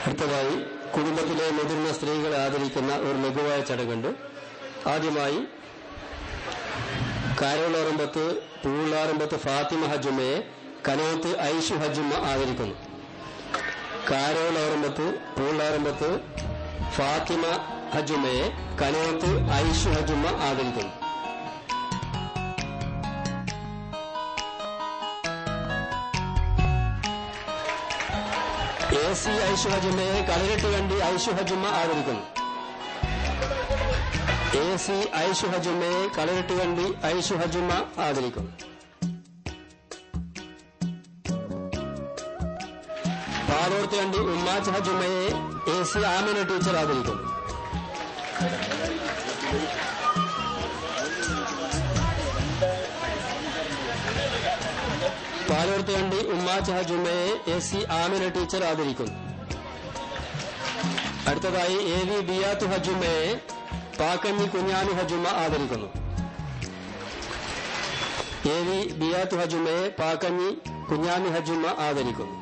അടുത്തതായി കുടുംബത്തിലെ മുതിർന്ന സ്ത്രീകളെ ആദരിക്കുന്ന ഒരു ലഘുവായ ചടങ്ങുണ്ട്. ആദ്യമായി കാരോളറമ്പത്ത് പൂളാറമ്പത്ത് ഫാത്തിമ ഹജുമയെ കനോത്ത് ഐഷു ഹജുമ്മ ആദരിക്കുന്നു. കാരോളറമ്പത്ത് പൂളാറമ്പത്ത് ഫാത്തിമ ഹജുമയെ കനോത്ത് ഐഷു ഹജുമ്മ ആദരിക്കുന്നു. AC ഐഷു ഹജുമയെ കളരിട്ട് കണ്ടി ഐഷു ഹജുമ്മ ആദരിക്കുന്നു. AC ഐഷു ഹജുമയെ കളരിട്ട് കണ്ടി ഐഷു ഹജുമ്മ ആദരിക്കുന്നു. പാലോർത്ത് കണ്ടി ഉമ്മാച്ച് ഹജുമയെ AC ആമിന ടീച്ചർ ആദരിക്കുന്നു. പാലോർത്ത് കണ്ടി ഉമ്മാച്ച് ഹജുമയെ AC ആമിന ടീച്ചർ ആദരിക്കുന്നു. അടുത്തതായി AV ബിയാത്തു ഹജുമയെ പാക്കഞ്ഞി കുഞ്ഞാമി ഹജുമ ആദരിക്കുന്നു. AV ബിയാത്തു ഹജുമയെ പാക്കഞ്ഞി കുഞ്ഞാമി ഹജുമ ആദരിക്കുന്നു.